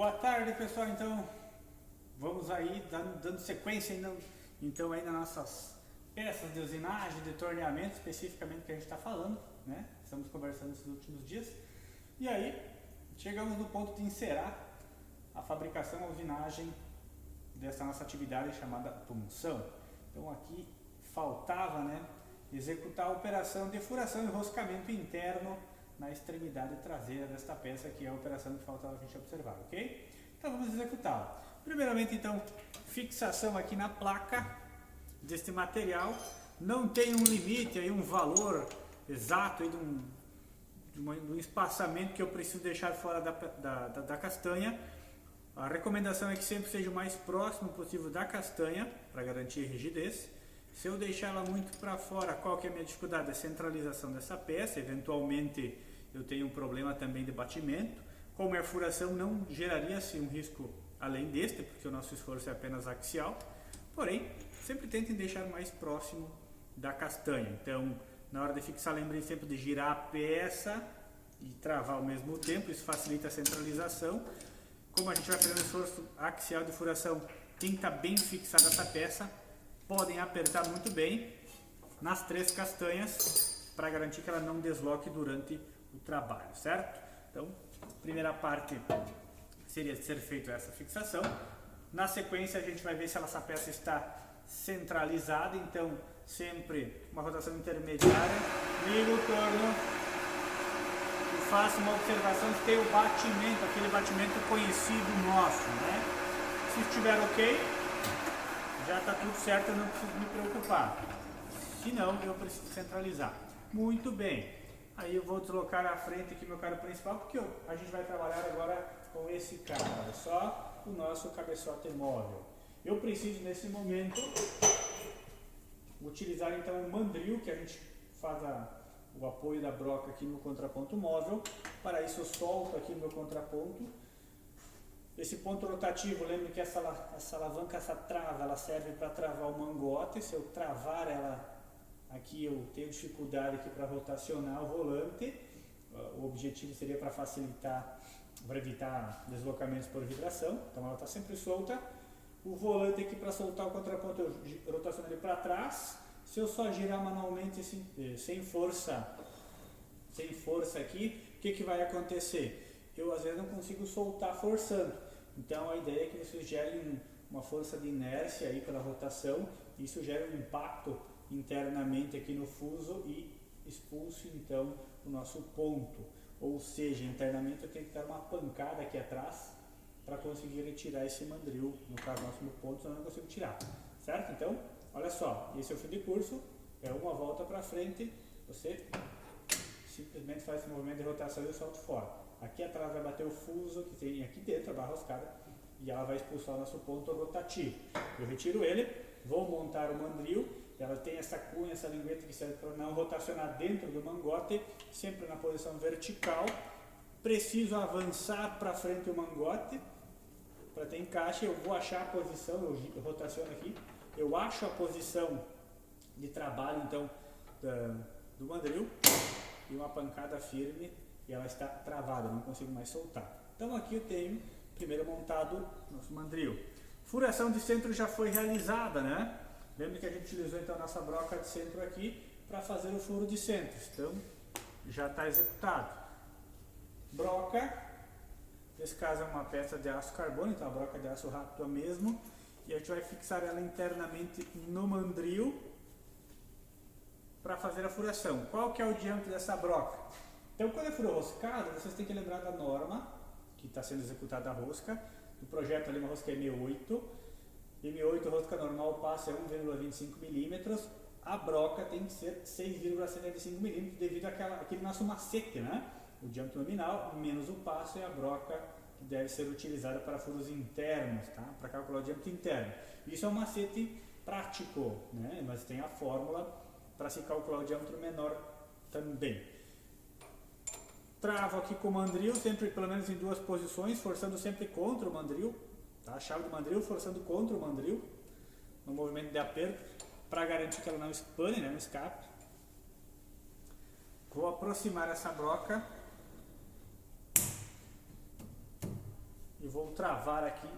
Boa tarde, pessoal. Então, vamos aí dando sequência então aí nas nossas peças de usinagem, de torneamento, especificamente que a gente está falando, né? Estamos conversando nesses últimos dias. E aí, chegamos no ponto de encerrar a fabricação e a usinagem dessa nossa atividade chamada punção. Então aqui faltava, né, executar a operação de furação e enroscamento interno na extremidade traseira desta peça, que é a operação que faltava a gente observar, ok? Então vamos executá-la. Primeiramente, então, fixação aqui na placa deste material. Não tem um limite, aí, um valor exato aí de um espaçamento que eu preciso deixar fora da castanha. A recomendação é que sempre seja o mais próximo possível da castanha, para garantir rigidez. Se eu deixar ela muito para fora, qual que é a minha dificuldade? A centralização dessa peça. Eventualmente eu tenho um problema também de batimento. Como é a furação, não geraria-se um risco além deste, porque o nosso esforço é apenas axial. Porém, sempre tentem deixar mais próximo da castanha. Então, na hora de fixar, lembrem sempre de girar a peça e travar ao mesmo tempo. Isso facilita a centralização. Como a gente vai fazer um esforço axial de furação, tem que estar bem fixada essa peça. Podem apertar muito bem nas 3 castanhas para garantir que ela não desloque durante o trabalho, certo? Então, primeira parte seria ser feita essa fixação. Na sequência, a gente vai ver se essa peça está centralizada. Então, sempre uma rotação intermediária, ligo o torno e faço uma observação se tem o batimento, aquele batimento conhecido nosso, né? Se estiver ok, já está tudo certo, eu não preciso me preocupar. Se não, eu preciso centralizar. Muito bem. Aí eu vou deslocar à frente aqui meu cabo principal, porque a gente vai trabalhar agora com esse cabo. Olha só, o nosso cabeçote móvel. Eu preciso nesse momento utilizar então o mandril, que a gente faz o apoio da broca aqui no contraponto móvel. Para isso eu solto aqui o meu contraponto. Esse ponto rotativo, lembre que essa alavanca, essa trava, ela serve para travar o mangote. Se eu travar ela aqui, eu tenho dificuldade aqui para rotacionar o volante. O objetivo seria para facilitar, para evitar deslocamentos por vibração. Então ela está sempre solta. O volante aqui para soltar o contraponto, eu rotaciono ele para trás. Se eu só girar manualmente assim, sem força aqui, o que vai acontecer? Eu às vezes não consigo soltar forçando. Então a ideia é que vocês gerem uma força de inércia aí pela rotação. Isso gera um impacto internamente aqui no fuso e expulse então o nosso ponto. Ou seja, internamente eu tenho que dar uma pancada aqui atrás para conseguir retirar esse mandril, no caso nosso no ponto, senão eu não consigo tirar. Certo? Então, olha só, esse é o fim de curso, é uma volta para frente, você simplesmente faz esse movimento de rotação e eu solto fora. Aqui atrás vai bater o fuso que tem aqui dentro, a barra roscada, e ela vai expulsar o nosso ponto rotativo. Eu retiro ele, vou montar o mandril, ela tem essa cunha, essa lingueta que serve para não rotacionar dentro do mangote, sempre na posição vertical. Preciso avançar para frente o mangote, para ter encaixe, eu vou achar a posição, eu rotaciono aqui, eu acho a posição de trabalho então do mandril, e uma pancada firme, e ela está travada, não consigo mais soltar. Então aqui eu tenho primeiro montado nosso mandril. Furação de centro já foi realizada, né? Lembra que a gente utilizou então a nossa broca de centro aqui para fazer o furo de centro. Então já está executado. Broca, nesse caso é uma peça de aço carbono, então a broca de aço rápido mesmo. E a gente vai fixar ela internamente no mandril para fazer a furação. Qual que é o diâmetro dessa broca? Então, quando é furo roscado, vocês têm que lembrar da norma que está sendo executada a rosca. Do projeto ali, uma rosca M8. M8, rosca normal, passo é 1,25 mm. A broca tem que ser 6,75 mm devido àquele nosso macete, né? O diâmetro nominal menos o passo é a broca que deve ser utilizada para furos internos, tá? Para calcular o diâmetro interno. Isso é um macete prático, né? Mas tem a fórmula para se calcular o diâmetro menor também. Travo aqui com o mandril, sempre pelo menos em 2 posições, forçando sempre contra o mandril, tá? A chave do mandril forçando contra o mandril, no movimento de aperto, para garantir que ela não espane, né? Não escape. Vou aproximar essa broca e vou travar aqui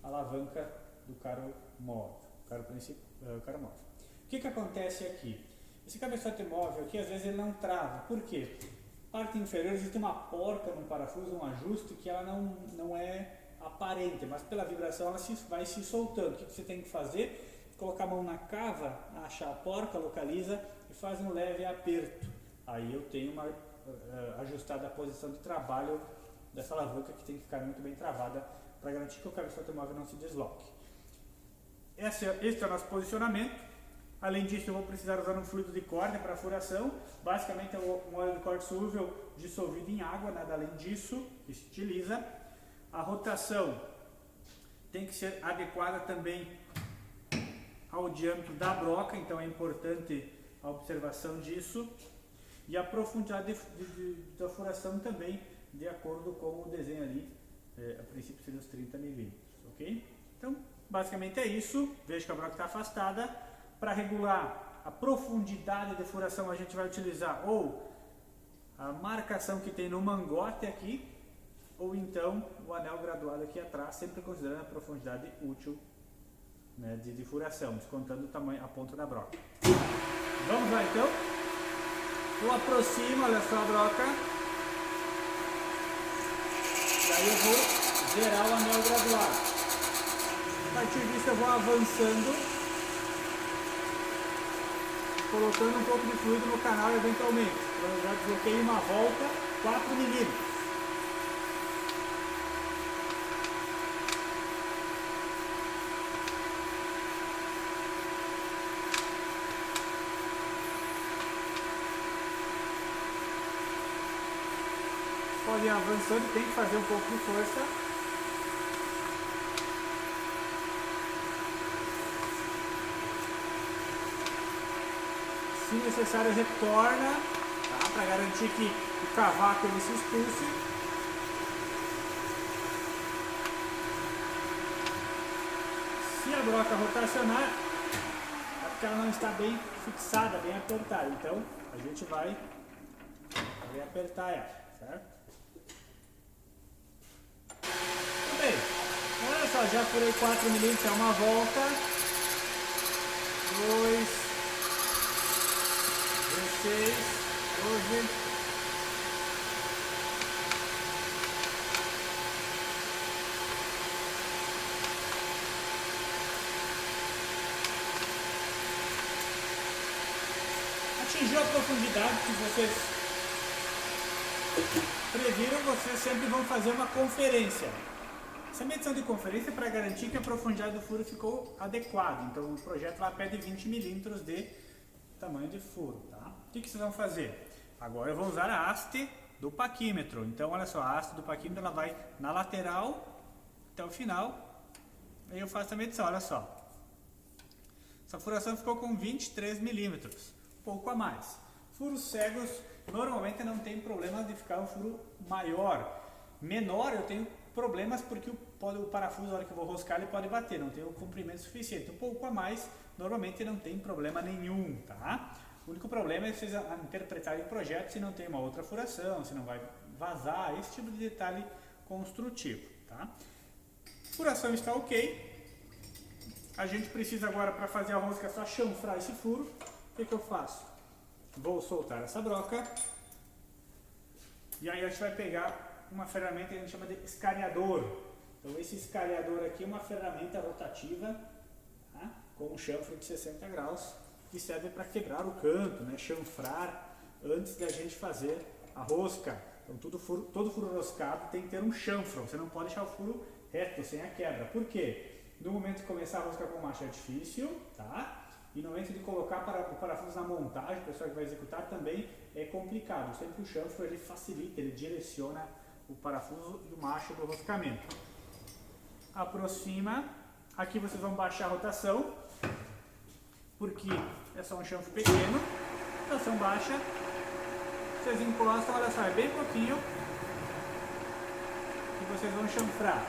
a alavanca do carro móvel, carro móvel. O que acontece aqui? Esse cabeçote móvel aqui, às vezes ele não trava. Por quê? Parte inferior existe uma porca no parafuso, um ajuste que ela não é aparente, mas pela vibração ela vai se soltando. O que você tem que fazer? Colocar a mão na cava, achar a porca, localiza e faz um leve aperto. Aí eu tenho uma ajustada a posição de trabalho dessa alavanca, que tem que ficar muito bem travada para garantir que o cabeçote móvel não se desloque. Este é o nosso posicionamento. Além disso, eu vou precisar usar um fluido de corda para furação. Basicamente é um óleo de corte solúvel dissolvido em água, nada além disso que se utiliza. A rotação tem que ser adequada também ao diâmetro da broca, então é importante a observação disso. E a profundidade da furação também, de acordo com o desenho ali, a princípio seria os 30 milímetros, ok? Então, basicamente é isso. Veja que a broca está afastada. Para regular a profundidade de furação, a gente vai utilizar ou a marcação que tem no mangote aqui, ou então o anel graduado aqui atrás, sempre considerando a profundidade útil, né, de furação, descontando o tamanho, a ponta da broca. Vamos lá então. Eu aproximo, olha só a broca. E aí eu vou zerar o anel graduado. A partir disso eu vou avançando, colocando um pouco de fluido no canal eventualmente. Então eu já desloquei uma volta, 4 milímetros. Pode ir avançando, tem que fazer um pouco de força. Se necessário, retorna, tá? Para garantir que o cavaco ele se expulse. Se a broca rotacionar, é porque ela não está bem fixada, bem apertada. Então, a gente vai apertar ela, certo? Muito bem. Olha só, já furei 4 milímetros, é uma volta. 2, 16, 12, atingiu a profundidade que vocês previram, vocês sempre vão fazer uma conferência. Essa medição de conferência é para garantir que a profundidade do furo ficou adequada. Então o projeto lá pede 20 milímetros de tamanho de furo, tá? O que vocês vão fazer? Agora eu vou usar a haste do paquímetro. Então olha só, a haste do paquímetro ela vai na lateral até o final. Aí eu faço a medição, olha só. Essa furação ficou com 23 milímetros, pouco a mais. Furos cegos normalmente não tem problema de ficar um furo maior. Menor eu tenho problemas porque o parafuso, na hora que eu vou roscar, ele pode bater, não tem o comprimento suficiente. Um pouco a mais, normalmente não tem problema nenhum, tá? O único problema é vocês interpretarem o projeto se não tem uma outra furação, se não vai vazar, esse tipo de detalhe construtivo, tá? Furação está ok. A gente precisa agora, para fazer a rosca, só chanfrar esse furo. O que eu faço? Vou soltar essa broca. E aí a gente vai pegar uma ferramenta que a gente chama de escariador. Então esse escariador aqui é uma ferramenta rotativa, tá? Com um chanfro de 60 graus, que serve para quebrar o canto, né? Chanfrar antes da gente fazer a rosca. Então todo furo roscado tem que ter um chanfro, você não pode deixar o furo reto, sem a quebra. Por quê? No momento de começar a rosca com marcha é difícil, tá? E no momento de colocar o parafuso na montagem, o pessoal que vai executar também é complicado. Sempre o chanfro ele facilita, ele direciona o parafuso e o macho do roscamento. Aproxima. Aqui vocês vão baixar a rotação, porque é só um chanfro pequeno. Rotação baixa. Vocês encostam, olha só, é bem pouquinho. E vocês vão chanfrar.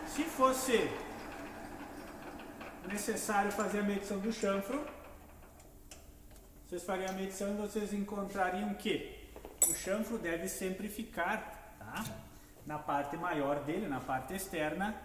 Se fosse necessário fazer a medição do chanfro, vocês fariam a medição e vocês encontrariam que o chanfro deve sempre ficar, tá, na parte maior dele, na parte externa,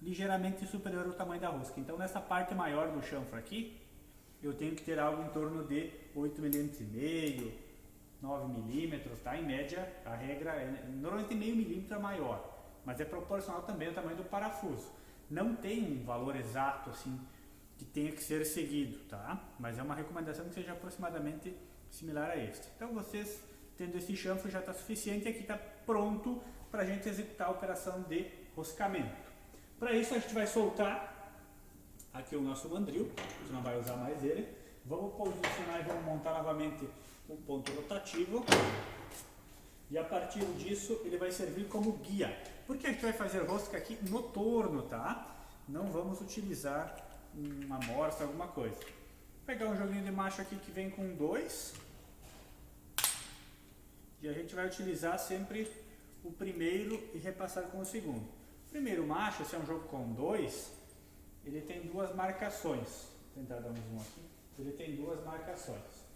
ligeiramente superior ao tamanho da rosca. Então nessa parte maior do chanfro aqui, eu tenho que ter algo em torno de 8 milímetros e meio, 9 milímetros, tá? Em média, a regra é normalmente meio milímetro maior, mas é proporcional também ao tamanho do parafuso. Não tem um valor exato assim que tenha que ser seguido, tá? Mas é uma recomendação que seja aproximadamente similar a este. Então vocês tendo esse chanfro já está suficiente e aqui está pronto para a gente executar a operação de roscamento. Para isso a gente vai soltar aqui o nosso mandril, a gente não vai usar mais ele. Vamos posicionar e vamos montar novamente um ponto rotativo. E a partir disso ele vai servir como guia. Porque a gente vai fazer rosca aqui no torno, tá? Não vamos utilizar uma morsa, alguma coisa. Vou pegar um joguinho de macho aqui que vem com 2. E a gente vai utilizar sempre o primeiro e repassar com o segundo. O primeiro macho, se é um jogo com 2, ele tem duas marcações. Vou tentar dar um zoom aqui. Ele tem duas marcações.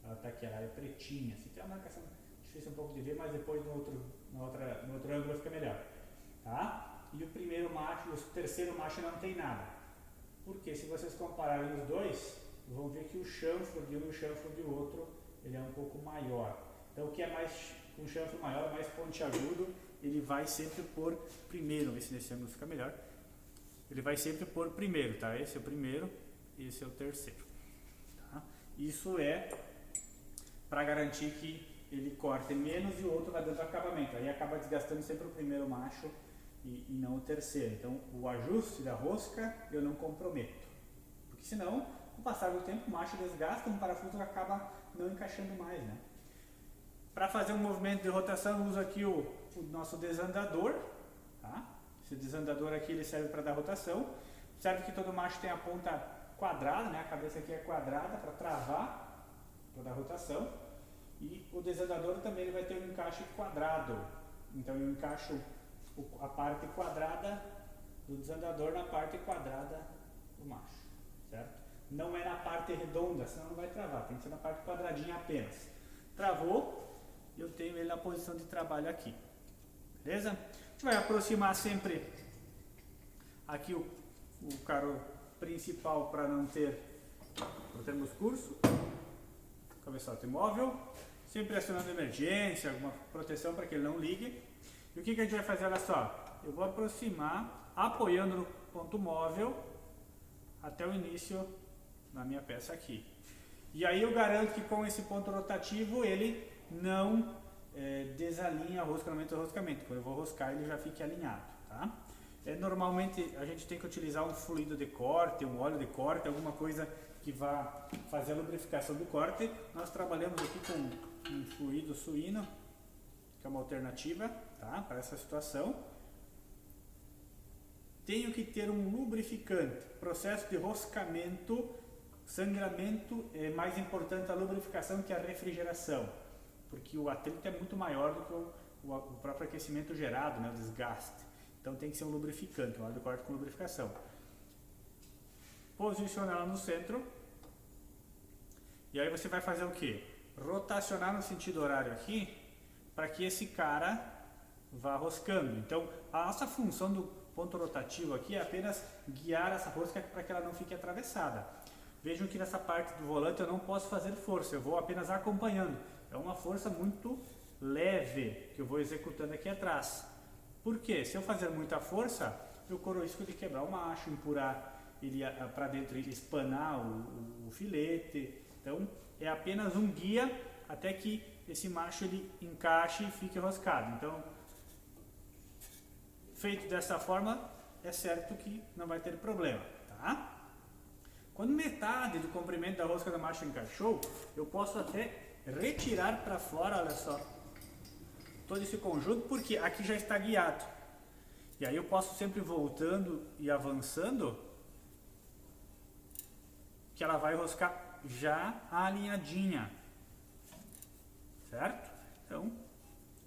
Ela tá aqui, ela é pretinha. Assim, tem uma marcação difícil um pouco de ver, mas depois no outro ângulo fica melhor. Tá? E o primeiro macho, o terceiro macho não tem nada. Porque se vocês compararem os dois, vão ver que o chanfro de um e o chanfro de outro, ele é um pouco maior. Então o que é mais um chanfro maior, mais pontiagudo, ele vai sempre por primeiro. Vamos ver se nesse ângulo fica melhor. Ele vai sempre por primeiro, tá? Esse é o primeiro, esse é o terceiro. Tá? Isso é para garantir que ele corte menos e o outro vai dando acabamento. Aí acaba desgastando sempre o primeiro macho e não o terceiro. Então o ajuste da rosca eu não comprometo. Porque senão, com o passar do tempo, o macho desgasta, um parafuso acaba não encaixando mais, né? Para fazer um movimento de rotação, eu uso aqui o nosso desandador. Tá? Esse desandador aqui ele serve para dar rotação. Observe que todo macho tem a ponta quadrada, né? A cabeça aqui é quadrada para travar, para dar rotação. E o desandador também ele vai ter um encaixe quadrado. Então eu encaixo a parte quadrada do desandador na parte quadrada do macho, certo? Não é na parte redonda, senão não vai travar. Tem que ser na parte quadradinha apenas. Travou, eu tenho ele na posição de trabalho aqui. Beleza? A gente vai aproximar sempre aqui o caro principal para não termos curso. Cabeçote imóvel. Sempre acionando emergência, alguma proteção para que ele não ligue. E o que a gente vai fazer? Olha só. Eu vou aproximar, apoiando no ponto móvel até o início da minha peça aqui. E aí eu garanto que com esse ponto rotativo ele não desalinha a rosca no momento do roscamento. Quando eu vou roscar ele já fica alinhado, tá? Normalmente a gente tem que utilizar um fluido de corte, um óleo de corte, alguma coisa que vá fazer a lubrificação do corte. Nós trabalhamos aqui com um fluido suíno, que é uma alternativa, tá? Para essa situação. Tenho que ter um lubrificante. Processo de roscamento, sangramento é mais importante a lubrificação que a refrigeração, porque o atrito é muito maior do que o próprio aquecimento gerado, né, o desgaste. Então tem que ser um lubrificante, um óleo de corte com lubrificação. Posicionar ela no centro. E aí você vai fazer o que? Rotacionar no sentido horário aqui, para que esse cara vá roscando. Então a nossa função do ponto rotativo aqui é apenas guiar essa rosca para que ela não fique atravessada. Vejam que nessa parte do volante eu não posso fazer força, eu vou apenas acompanhando. É uma força muito leve que eu vou executando aqui atrás. Por quê? Se eu fazer muita força, eu corro o risco de quebrar o macho, empurrar ele para dentro e espanar o filete. Então é apenas um guia até que esse macho ele encaixe e fique roscado. Então, feito dessa forma, é certo que não vai ter problema, tá? Quando metade do comprimento da rosca do macho encaixou, eu posso até retirar para fora, olha só, todo esse conjunto, porque aqui já está guiado. E aí eu posso sempre voltando e avançando, que ela vai roscar já alinhadinha, certo? Então,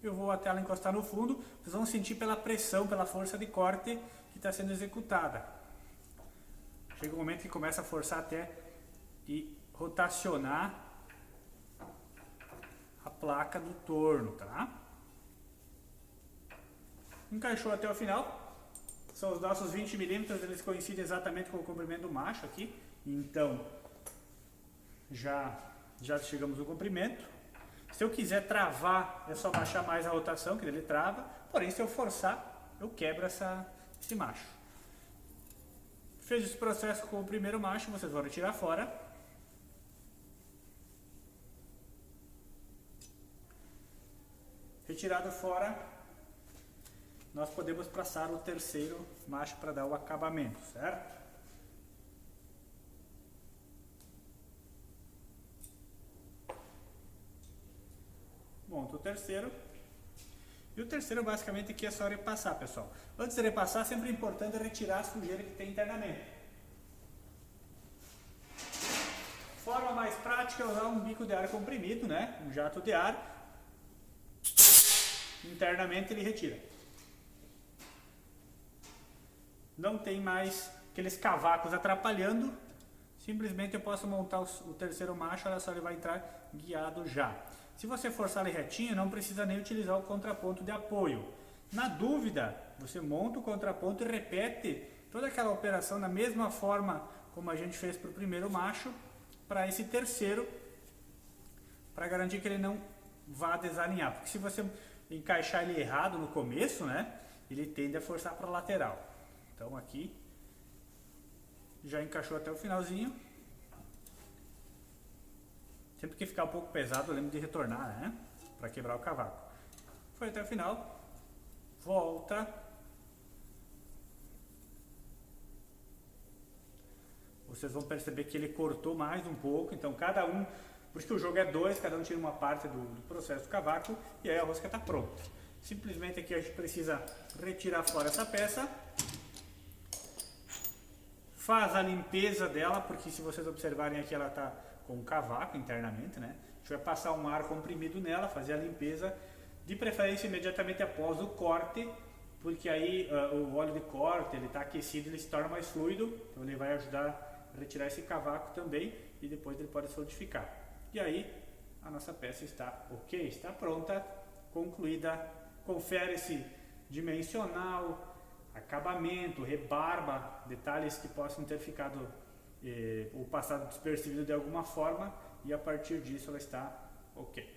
eu vou até ela encostar no fundo, vocês vão sentir pela pressão, pela força de corte que está sendo executada. Chega um momento que começa a forçar até e rotacionar a placa do torno, tá? Encaixou até o final. São os nossos 20 milímetros, eles coincidem exatamente com o comprimento do macho aqui. Então, já chegamos no comprimento. Se eu quiser travar, é só baixar mais a rotação, que ele trava. Porém, se eu forçar, eu quebro esse macho. Fez esse processo com o primeiro macho, vocês vão retirar fora. Retirado fora, nós podemos passar o terceiro macho para dar o acabamento, certo? Monta o terceiro. E o terceiro basicamente aqui é só repassar, pessoal. Antes de repassar, sempre é importante retirar a sujeira que tem internamente. Forma mais prática é usar um bico de ar comprimido, né? Um jato de ar. Internamente ele retira. Não tem mais aqueles cavacos atrapalhando. Simplesmente eu posso montar o terceiro macho, olha só, ele vai entrar guiado já. Se você forçar ele retinho, não precisa nem utilizar o contraponto de apoio. Na dúvida, você monta o contraponto e repete toda aquela operação da mesma forma como a gente fez para o primeiro macho, para esse terceiro, para garantir que ele não vá desalinhar. Porque se você encaixar ele errado no começo, né, ele tende a forçar para a lateral. Então aqui, já encaixou até o finalzinho. Sempre que ficar um pouco pesado, eu lembro de retornar, né? Para quebrar o cavaco. Foi até o final. Volta. Vocês vão perceber que ele cortou mais um pouco. Então cada um, por isso que o jogo é 2, cada um tira uma parte do processo do cavaco. E aí a rosca está pronta. Simplesmente aqui a gente precisa retirar fora essa peça. Faz a limpeza dela, porque se vocês observarem aqui ela está com um cavaco internamente, né? A gente vai passar um ar comprimido nela, fazer a limpeza, de preferência imediatamente após o corte, porque aí o óleo de corte, ele está aquecido, ele se torna mais fluido, então ele vai ajudar a retirar esse cavaco também, e depois ele pode solidificar. E aí a nossa peça está ok, está pronta, concluída. Confere-se dimensional, acabamento, rebarba, detalhes que possam ter ficado ou passado despercebido de alguma forma, e a partir disso ela está ok.